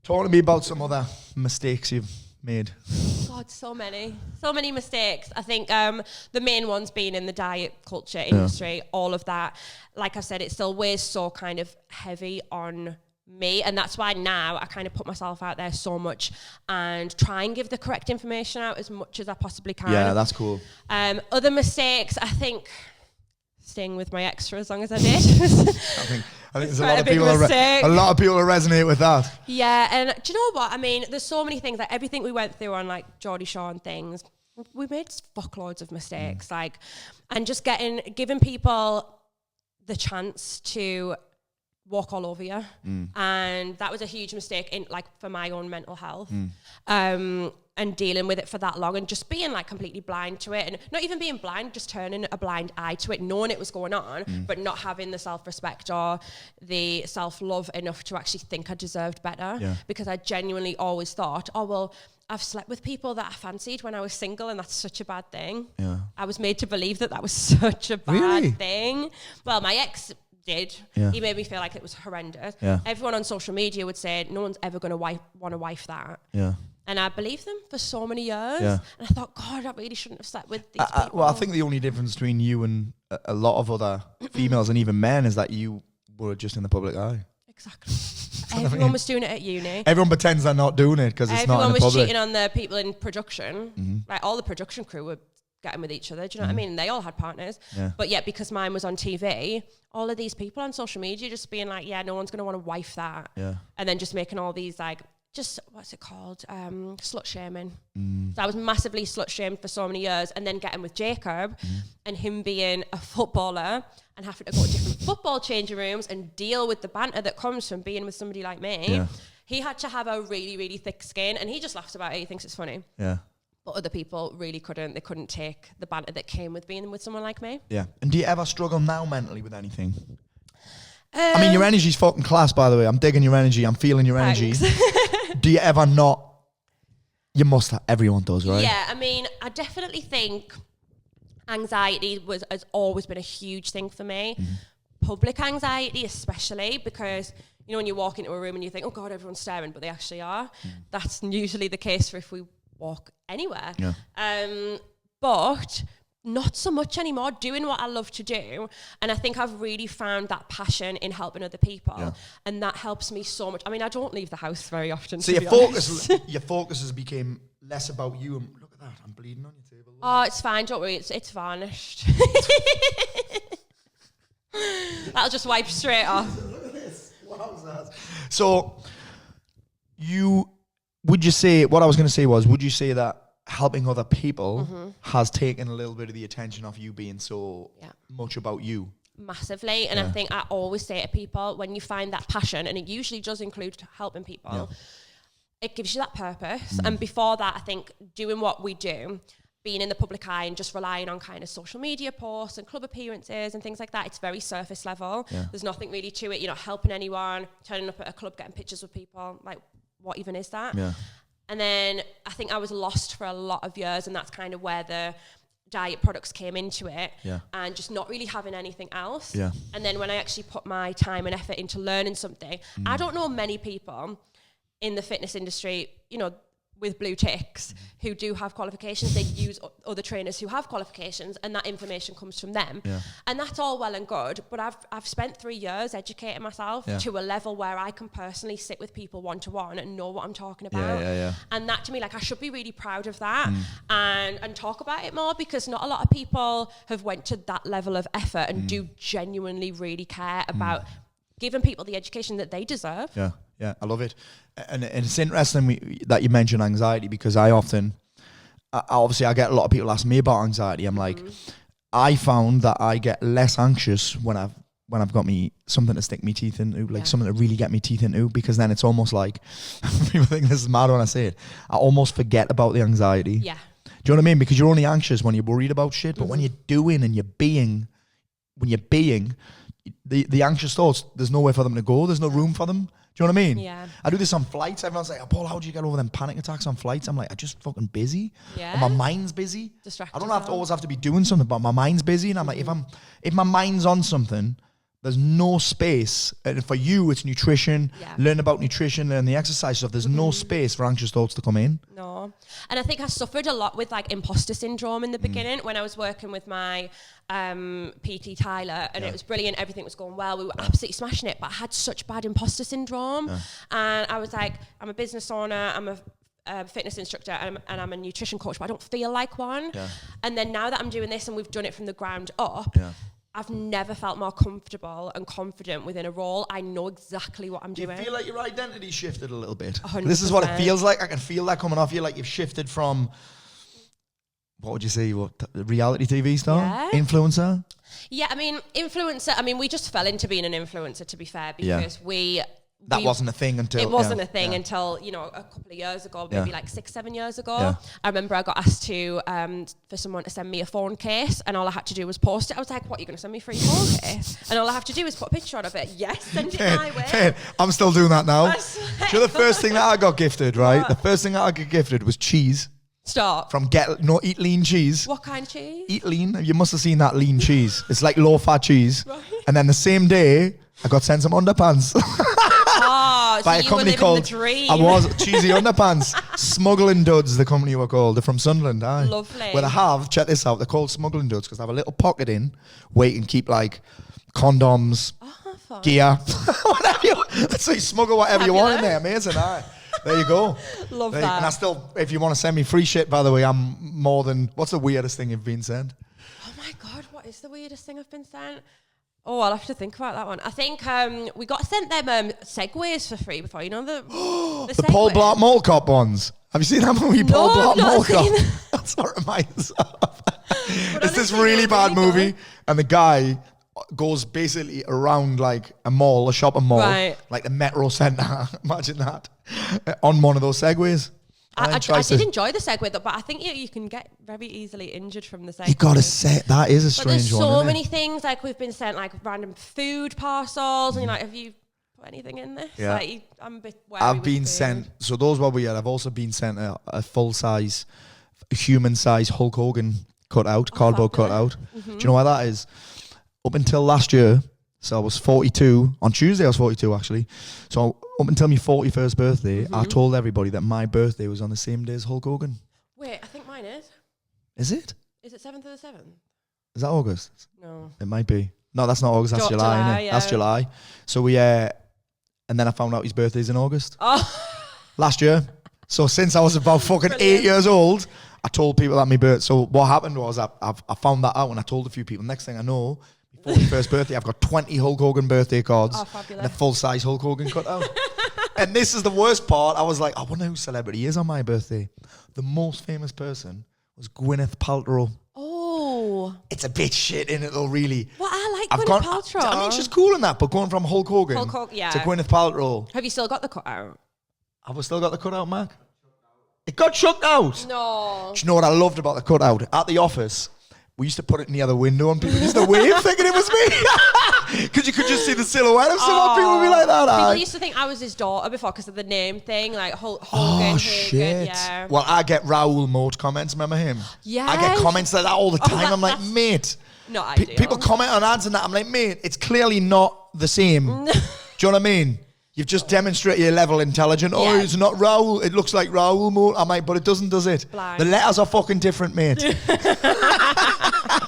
Talk to me about some other mistakes you've made. God, so many mistakes. I think the main ones being in the diet culture industry, all of that. Like I said, it still weighs so kind of heavy on me, and that's why now I kind of put myself out there so much and try and give the correct information out as much as I possibly can. Yeah, that's cool. Other mistakes, I think staying with my ex for as long as I did. I think there's a lot of people that resonate with that. Yeah, and do you know what? I mean, there's so many things, like everything we went through on like Geordie Shore and things, we made fuckloads of mistakes, like, and just giving people the chance to walk all over you. And that was a huge mistake in like for my own mental health. And dealing with it for that long and just being like completely blind to it, and not even being blind, just turning a blind eye to it, knowing it was going on, but not having the self-respect or the self-love enough to actually think I deserved better. Because I genuinely always thought, oh, well, I've slept with people that I fancied when I was single, and that's such a bad thing. I was made to believe that was such a bad thing. Well, my ex did. He made me feel like it was horrendous. Everyone on social media would say no one's ever going to want to wife that. And I believed them for so many years. And I thought, God, I really shouldn't have slept with these people. Well, I think the only difference between you and a lot of other females and even men is that you were just in the public eye. Exactly. Everyone was doing it at uni. Everyone pretends they're not doing it because it's not in the public. Everyone was cheating on the people in production. Like all the production crew were getting with each other. Do you know what I mean? They all had partners. But yet, because mine was on TV, all of these people on social media just being like, yeah, no one's going to want to wife that. And then just making all these like, just, what's it called? Slut shaming. So I was massively slut shamed for so many years, and then getting with Jacob and him being a footballer and having to go to different football changing rooms and deal with the banter that comes from being with somebody like me. He had to have a really, really thick skin, and he just laughs about it. He thinks it's funny. But other people really couldn't. They couldn't take the banter that came with being with someone like me. And do you ever struggle now mentally with anything? I mean, your energy's fucking class, by the way. I'm digging your energy. I'm feeling your energy. Do you ever not? You must have. Everyone does, right? Yeah, I mean, I definitely think anxiety has always been a huge thing for me. Public anxiety especially, because, you know, when you walk into a room and you think, oh God, everyone's staring, but they actually are. That's usually the case for if we walk anywhere. But not so much anymore, doing what I love to do. And I think I've really found that passion in helping other people. And that helps me so much. I mean, I don't leave the house very often. So your focus has become less about you. And look at that, I'm bleeding on your table. Oh, it's fine, don't worry, it's varnished. That'll just wipe straight off. Look at this. Wowzers. So would you say that helping other people has taken a little bit of the attention off you being so much about you? Massively. And I think I always say to people, when you find that passion, and it usually does include helping people, it gives you that purpose. And before that, I think doing what we do, being in the public eye and just relying on kind of social media posts and club appearances and things like that, it's very surface level. There's nothing really to it. You're not helping anyone, turning up at a club, getting pictures with people. Like, what even is that? And then I think I was lost for a lot of years, and that's kind of where the diet products came into it, and just not really having anything else. And then when I actually put my time and effort into learning something, I don't know many people in the fitness industry, you know, with blue ticks who do have qualifications. They use other trainers who have qualifications, and that information comes from them. And that's all well and good, but I've spent 3 years educating myself to a level where I can personally sit with people one-to-one and know what I'm talking about. And that, to me, like, I should be really proud of that and talk about it more, because not a lot of people have went to that level of effort and do genuinely really care about giving people the education that they deserve. Yeah, I love it. And it's interesting that you mention anxiety, because I obviously get a lot of people ask me about anxiety. I'm like, I found that I get less anxious when I've got something to stick me teeth into, like something to really get me teeth into, because then it's almost like, people think this is mad when I say it, I almost forget about the anxiety. Do you know what I mean? Because you're only anxious when you're worried about shit, but when you're doing and the anxious thoughts, there's nowhere for them to go. There's no room for them. Do you know what I mean? I do this on flights. Everyone's like, oh, Paul, how do you get over them panic attacks on flights? I'm like, I'm just fucking busy. Or my mind's busy. I don't always have to be doing something, but my mind's busy. And I'm like, if my mind's on something, There's no space. And for you, it's nutrition. Yeah. Learn about nutrition, learn the exercise stuff. There's no space for anxious thoughts to come in. No. And I think I suffered a lot with like imposter syndrome in the beginning when I was working with my PT Tyler, and it was brilliant. Everything was going well. We were absolutely smashing it, but I had such bad imposter syndrome. And I was like, I'm a business owner. I'm a fitness instructor and I'm a nutrition coach, but I don't feel like one. And then now that I'm doing this and we've done it from the ground up, I've never felt more comfortable and confident within a role. I know exactly what I'm doing. You feel like your identity shifted a little bit? 100%. This is what it feels like. I can feel that coming off you. Like you've shifted from, what would you say, reality TV star? Influencer? Yeah, I mean, influencer. I mean, we just fell into being an influencer, to be fair, because that wasn't a thing until... It wasn't a thing until, you know, a couple of years ago, maybe like 6-7 years ago. I remember I got asked to, for someone to send me a phone case, and all I had to do was post it. I was like, what, you're going to send me a free phone case? And all I have to do is put a picture on of it. Yes, send it my way. I'm still doing that now. Do you know the first thing that I got gifted, right? What? The first thing that I got gifted was cheese. Stop. From Eat Lean cheese. What kind of cheese? Eat Lean. You must have seen that lean cheese. It's like low-fat cheese. Right. And then the same day, I got sent some underpants. By a company called I was Cheesy Underpants. Smuggling Duds, the company were called. They're from Sunderland. Lovely. Where they have, check this out, they're called Smuggling Duds because they have a little pocket in where you can keep like condoms, gear, whatever you, so you smuggle whatever you want in there. Amazing, there you go. Love that. And I still, if you want to send me free shit, by the way, I'm more than, what's the weirdest thing you've been sent? Oh my God, what is the weirdest thing I've been sent? Oh, I'll have to think about that one. I think we got sent them Segways for free before. You know the Paul Blart Mall Cop ones. Have you seen that movie, Paul Blart Mall Cop? That's what it reminds of. It's this really bad movie, and the guy goes basically around like a mall, a shopping mall, like the Metro Centre. Imagine that on one of those Segways. I did enjoy the Segway, but I think you can get very easily injured from the Segway. You got to say, that is a strange one. There's so many things, like we've been sent like random food parcels, and you're like, have you put anything in this? Yeah. Like, I'm a bit wary I've been sent, so those were weird. I've also been sent a full-size, human-size Hulk Hogan cutout, cardboard cutout. Do you know why that is? Up until last year, so I was 42. On Tuesday, I was 42, actually. So up until my 41st birthday, I told everybody that my birthday was on the same day as Hulk Hogan. Wait, I think mine is. Is it? Is it 7th of the 7th? Is that August? No. It might be. No, that's not August. That's July, isn't it? Yeah. That's July. So we, and then I found out his birthday's in August. Oh. Last year. So since I was about fucking 8 years old, I told people that my birthday. So what happened was I found that out and I told a few people. Next thing I know, 41st birthday, I've got 20 Hulk Hogan birthday cards and a full-size Hulk Hogan cutout. And this is the worst part. I was like, I wonder who celebrity is on my birthday. The most famous person was Gwyneth Paltrow. Oh. It's a bit shit, in it though, really. Well, I like Gwyneth Paltrow. I mean, she's cool in that, but going from Hulk Hogan to Gwyneth Paltrow. Have you still got the cutout? Have we still got the cutout, Mark? It got chucked out. No. Do you know what I loved about the cutout? At the office, we used to put it near the window and people used to wave thinking it was me. Because you could just see the silhouette of someone. People would be like that. People used to think I was his daughter before because of the name thing, like Hogan, Hagan, shit. Yeah. Well, I get Raoul Moat comments, remember him? Yeah. I get comments like that all the time. I'm like, mate. Not ideal. People comment on ads and that. I'm like, mate, it's clearly not the same. Do you know what I mean? You've just demonstrated your level intelligent. Oh, it's not Raoul. It looks like Raoul Moat. I'm like, but it doesn't, does it? Blind. The letters are fucking different, mate.